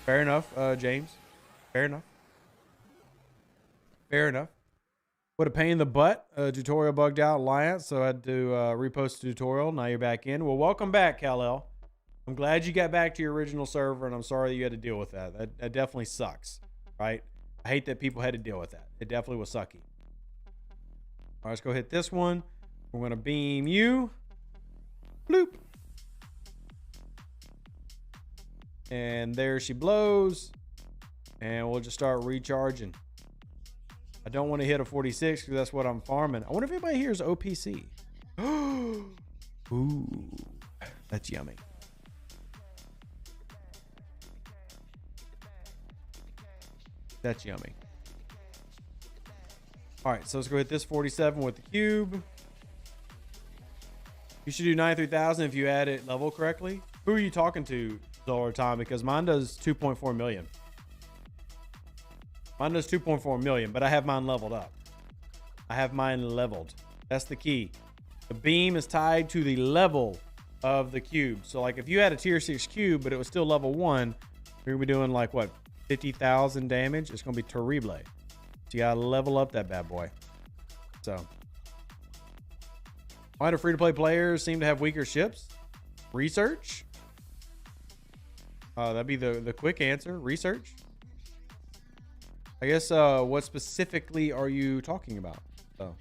Fair enough, James. Fair enough. Fair enough. What a pain in the butt. Tutorial bugged out Alliance, so I had to repost the tutorial. Now you're back in. Well, welcome back, Kal-El. I'm glad you got back to your original server, and I'm sorry that you had to deal with that. That definitely sucks, right? I hate that people had to deal with that. It definitely was sucky. All right, let's go hit this one. We're going to beam you. Bloop. And there she blows. And we'll just start recharging. I don't want to hit a 46 because that's what I'm farming. I wonder if anybody here is OPC. Ooh, that's yummy. That's yummy. All right, so let's go hit this 47 with the cube. You should do 93,000 if you add it level correctly. Who are you talking to, Zolar Time? Because mine does 2.4 million. Mine does 2.4 million, but I have mine leveled up. I have mine leveled. That's the key. The beam is tied to the level of the cube. So like if you had a tier 6 cube, but it was still level 1, you're gonna be doing like what, 50,000 damage? It's gonna be terrible. So you gotta level up that bad boy. So why do free-to-play players seem to have weaker ships? Research? That'd be the quick answer. Research. I guess what specifically are you talking about? So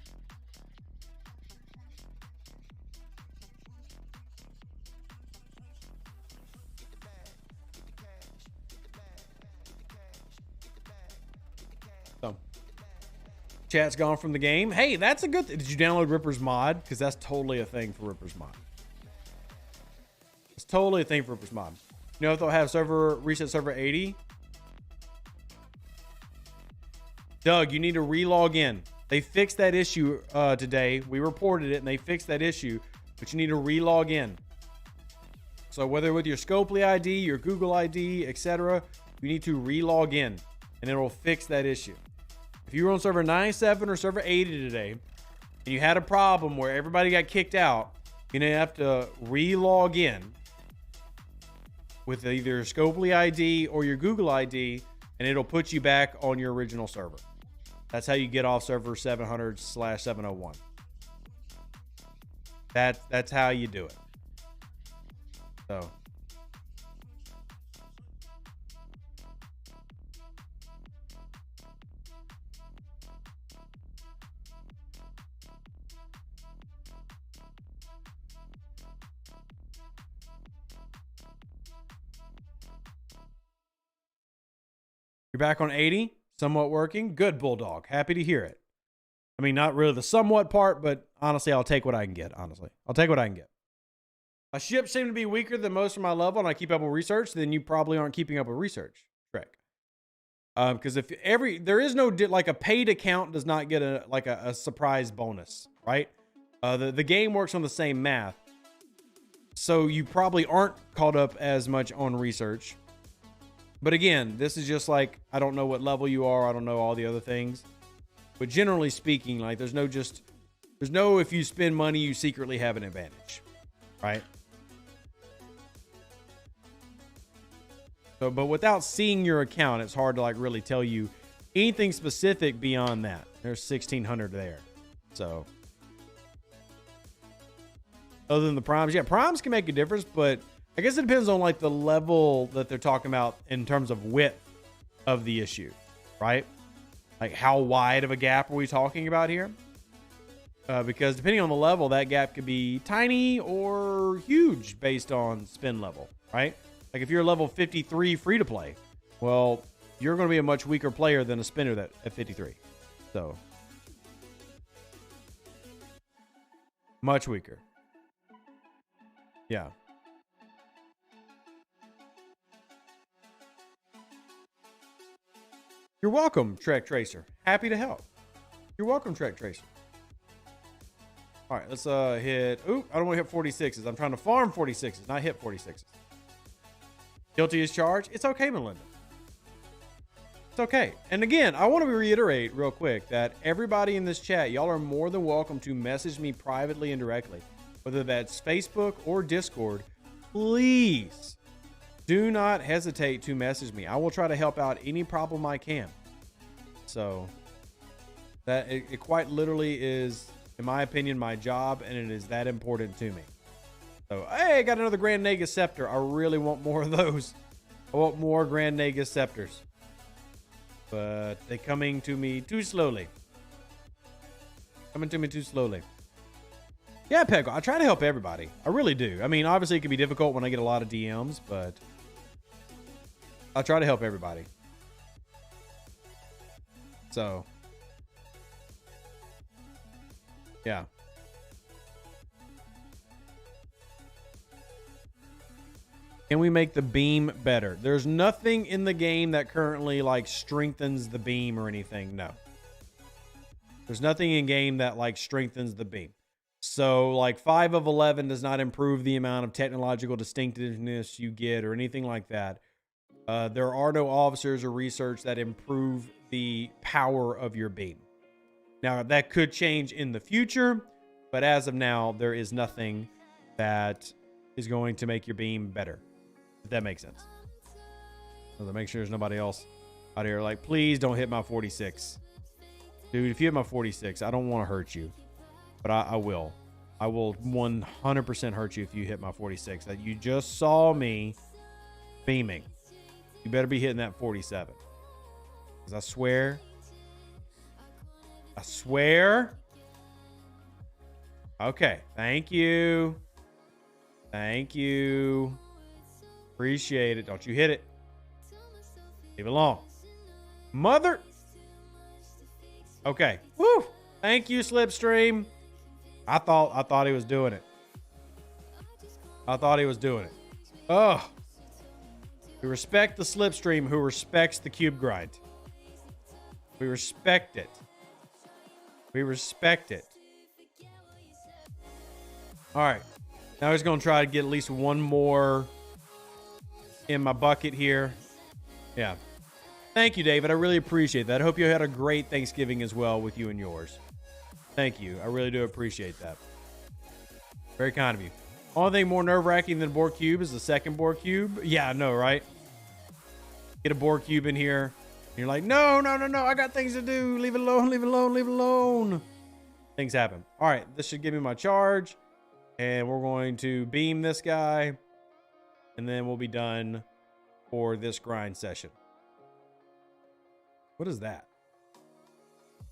chat's gone from the game. Hey, that's a good thing. Did you download Ripper's mod? Because that's totally a thing for Ripper's mod. It's totally a thing for Ripper's mod. You know if they'll have server reset server 80? Doug, you need to re-log in. They fixed that issue today. We reported it and they fixed that issue, but you need to re-log in. So whether with your Scopely ID, your Google ID, etc., you need to re-log in and it will fix that issue. If you were on server 97 or server 80 today and you had a problem where everybody got kicked out, you're going to have to re-log in with either Scopely ID or your Google ID and it'll put you back on your original server. That's how you get off server 700/701. That's how you do it. So you're back on 80. Somewhat working. Good, Bulldog. Happy to hear it. I mean, not really the somewhat part, but honestly, I'll take what I can get. Honestly, I'll take what I can get. My ships seem to be weaker than most of my level, and I keep up with research. Then you probably aren't keeping up with research, Trek. Because if there is no like a paid account does not get a surprise bonus, right? The game works on the same math, so you probably aren't caught up as much on research. But again, this is just like, I don't know what level you are. I don't know all the other things. But generally speaking, like there's no if you spend money, you secretly have an advantage, right? So, but without seeing your account, it's hard to like really tell you anything specific beyond that. There's 1,600 there. So other than the primes, yeah, primes can make a difference, but I guess it depends on like the level that they're talking about in terms of width of the issue, right? Like how wide of a gap are we talking about here? Because depending on the level, that gap could be tiny or huge based on spin level, right? Like if you're level 53 free to play, well, you're going to be a much weaker player than a spinner that at 53. So much weaker. Yeah. You're welcome, Trek Tracer. Happy to help. You're welcome, Trek Tracer. All right, let's hit. Oop, I don't want to hit 46s. I'm trying to farm 46s, not hit 46s. Guilty as charged. It's okay, Melinda. It's okay. And again, I want to reiterate real quick that everybody in this chat, y'all are more than welcome to message me privately and directly, whether that's Facebook or Discord. Please do not hesitate to message me. I will try to help out any problem I can. So That it quite literally is, in my opinion, my job, and it is that important to me. So, hey, I got another Grand Nagus Scepter. I really want more of those. I want more Grand Nagus Scepters. But they're coming to me too slowly. Coming to me too slowly. Yeah, Pego, I try to help everybody. I really do. I mean, obviously it can be difficult when I get a lot of DMs, but I try to help everybody. So, yeah. Can we make the beam better? There's nothing in the game that currently like strengthens the beam or anything. No. There's nothing in game that like strengthens the beam. So like 5 of 11 does not improve the amount of technological distinctiveness you get or anything like that. There are no officers or research that improve the power of your beam. Now that could change in the future, but as of now, there is nothing that is going to make your beam better. If that makes sense. So to make sure there's nobody else out here like, please don't hit my 46. Dude, if you hit my 46, I don't want to hurt you. But I will. I will 100% hurt you if you hit my 46. That you just saw me beaming. You better be hitting that 47. Because I swear. I swear. Okay. Thank you. Thank you. Appreciate it. Don't you hit it. Leave it alone. Mother. Okay. Woo. Thank you, Slipstream. I thought he was doing it. I thought he was doing it. Oh. We respect the Slipstream who respects the cube grind. We respect it. We respect it. All right. Now he's going to try to get at least one more in my bucket here. Yeah. Thank you, David. I really appreciate that. I hope you had a great Thanksgiving as well with you and yours. Thank you. I really do appreciate that. Very kind of you. Only thing more nerve-wracking than a Borg cube is the second Borg cube. Yeah, I know, right? Get a Borg cube in here. And you're like, no, no, no, no. I got things to do. Leave it alone, leave it alone, leave it alone. Things happen. All right. This should give me my charge. And we're going to beam this guy. And then we'll be done for this grind session. What is that?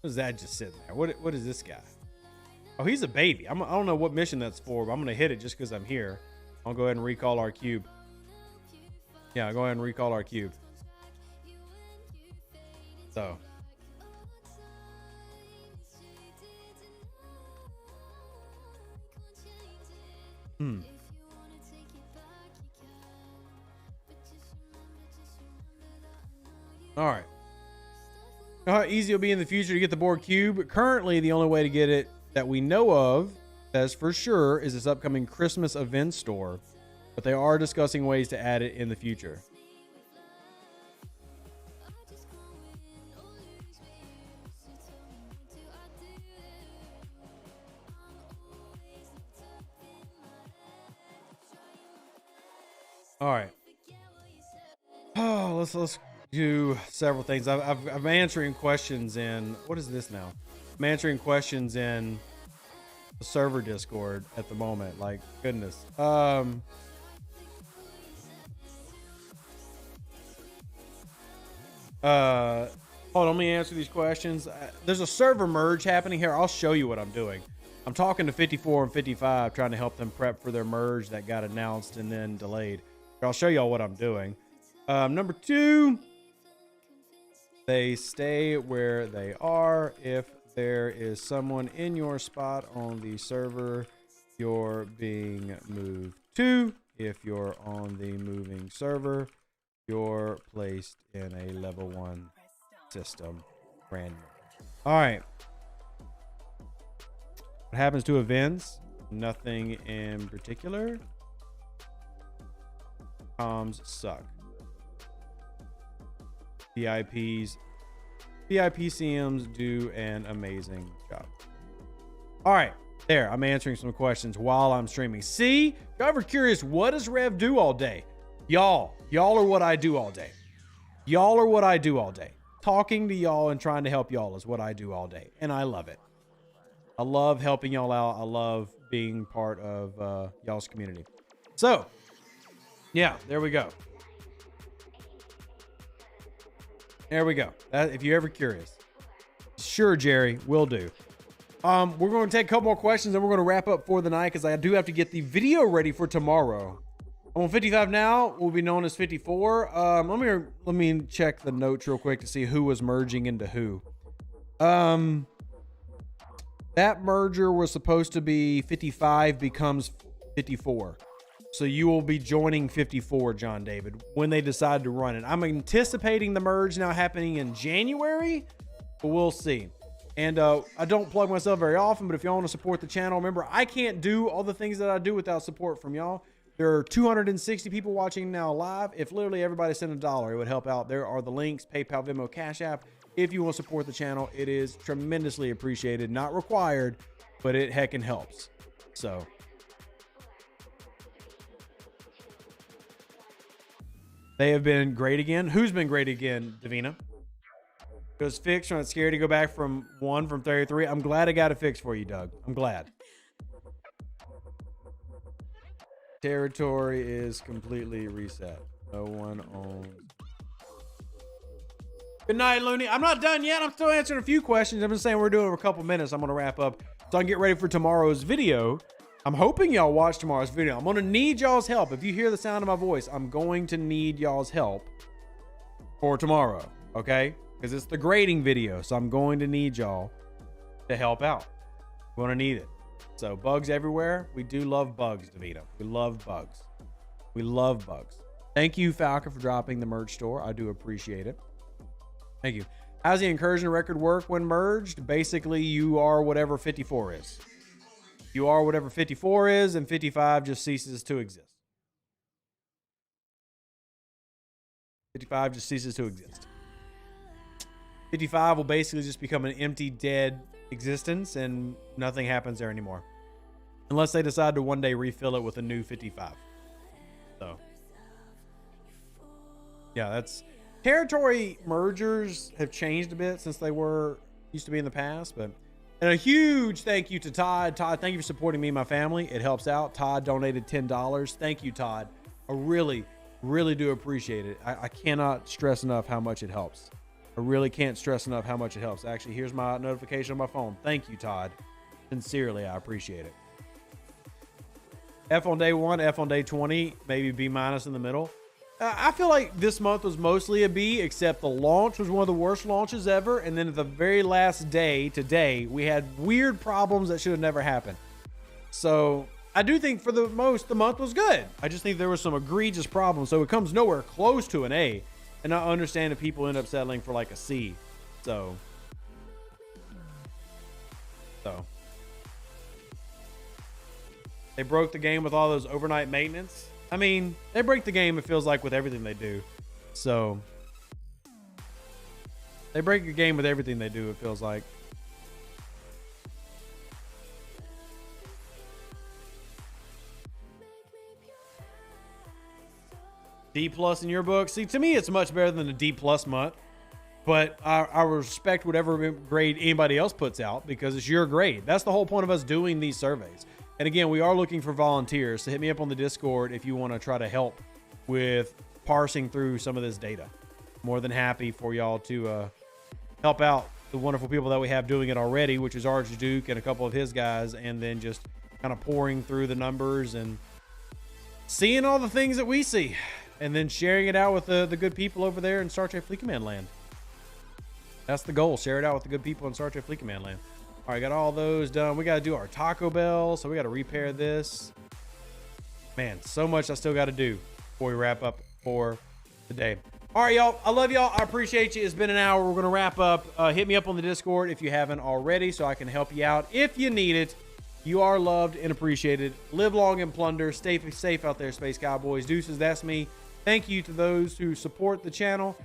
What is that just sitting there? What is this guy? Oh, he's a baby. I don't know what mission that's for, but I'm going to hit it just because I'm here. I'll go ahead and recall our cube. Yeah, I'll go ahead and recall our cube. So. All right. Know how easy it'll be in the future to get the Borg cube? Currently, the only way to get it that we know of, as for sure, is this upcoming Christmas event store. But they are discussing ways to add it in the future. All right. Oh, let's do several things. I'm answering questions in, what is this now? I'm answering questions in the server Discord at the moment. Like, goodness. Hold on, let me answer these questions. There's a server merge happening here. I'll show you what I'm doing. I'm talking to 54 and 55, trying to help them prep for their merge that got announced and then delayed. But I'll show y'all what I'm doing. Number 2, they stay where they are. If there is someone in your spot on the server, you're being moved to. If you're on the moving server, you're placed in a level 1 system randomly. All right. What happens to events? Nothing in particular. Comms suck. VIPs. VIP CMs do an amazing job. All right. There. I'm answering some questions while I'm streaming. See? If you're ever curious, what does Rev do all day? Y'all are what I do all day. Y'all are what I do all day. talking to y'all and trying to help y'all is what I do all day. And I love it. I love helping y'all out. I love being part of y'all's community. So, yeah, there we go. There we go. If you're ever curious. Sure, Jerry, will do. We're going to take a couple more questions and we're going to wrap up for the night because I do have to get the video ready for tomorrow. I'm on 55 now. Will be known as 54. Let me check the notes real quick to see who was merging into who. That merger was supposed to be 55 becomes 54. So you will be joining 54, John David, when they decide to run it. I'm anticipating the merge now happening in January, but we'll see. And I don't plug myself very often, but if y'all want to support the channel, remember, I can't do all the things that I do without support from y'all. There are 260 people watching now live. If literally everybody sent $1, it would help out. There are the links, PayPal, Venmo, Cash App. If you want to support the channel, it is tremendously appreciated. Not required, but it heckin' helps. So... they have been great again. Who's been great again, Davina? It was fixed. I'm not scared to go back from 33. I'm glad I got it fixed for you, Doug. I'm glad. Territory is completely reset. No one owns. Good night, Looney. I'm not done yet. I'm still answering a few questions. I've been saying we're doing a couple minutes. I'm going to wrap up so I can get ready for tomorrow's video. I'm hoping y'all watch tomorrow's video. I'm going to need y'all's help. If you hear the sound of my voice, I'm going to need y'all's help for tomorrow, okay? Because it's the grading video, so I'm going to need y'all to help out. We're going to need it. So bugs everywhere. We do love bugs, Davina. We love bugs. We love bugs. Thank you, Falcon, for dropping the merch store. I do appreciate it. Thank you. How's the incursion record work when merged? Basically, you are whatever 54 is. You are whatever 54 is, and 55 just ceases to exist. 55 just ceases to exist. 55 will basically just become an empty, dead existence, and nothing happens there anymore. Unless they decide to one day refill it with a new 55. So, yeah, that's... territory mergers have changed a bit since they used to be in the past, but... and a huge thank you to Todd. Todd, thank you for supporting me and my family. It helps out. Todd donated $10. Thank you, Todd. I really, really do appreciate it. I cannot stress enough how much it helps. I really can't stress enough how much it helps. Actually, here's my notification on my phone. Thank you, Todd. Sincerely, I appreciate it. F on day 1, F on day 20, maybe B- in the middle. I feel like this month was mostly a B, except the launch was one of the worst launches ever. And then at the very last day, today, we had weird problems that should have never happened. So I do think for the month was good. I just think there was some egregious problems. So it comes nowhere close to an A. And I understand that people end up settling for like a C. So. They broke the game with all those overnight maintenance. I mean, they break the game, it feels like, with everything they do. So, they break the game with everything they do, it feels like. D plus in your book? See, to me, it's much better than a D plus month. But I respect whatever grade anybody else puts out because it's your grade. That's the whole point of us doing these surveys. And again, we are looking for volunteers, so hit me up on the Discord if you want to try to help with parsing through some of this data. More than happy for y'all to help out the wonderful people that we have doing it already, which is Arch Duke and a couple of his guys, and then just kind of pouring through the numbers and seeing all the things that we see, and then sharing it out with the good people over there in Star Trek Fleet Command land. That's the goal. Share it out with the good people in Star Trek Fleet Command land. All right, got all those done. We got to do our Taco Bell, so we got to repair this. Man, so much I still got to do before we wrap up for the day. All right, y'all. I love y'all. I appreciate you. It's been an hour. We're going to wrap up. Hit me up on the Discord if you haven't already so I can help you out if you need it. You are loved and appreciated. Live long and plunder. Stay safe out there, Space Cowboys. Deuces, that's me. Thank you to those who support the channel.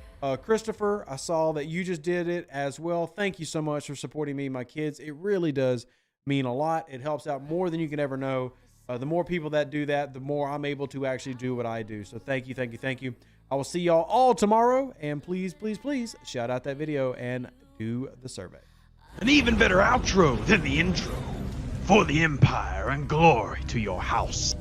Christopher, I saw that you just did it as well. Thank you so much for supporting me and my kids. It really does mean a lot. It helps out more than you can ever know. The more people that do that, the more I'm able to actually do what I do. So thank you, thank you, thank you. I will see y'all all tomorrow. And please, please, please shout out that video and do the survey. An even better outro than the intro. For the empire and glory to your house.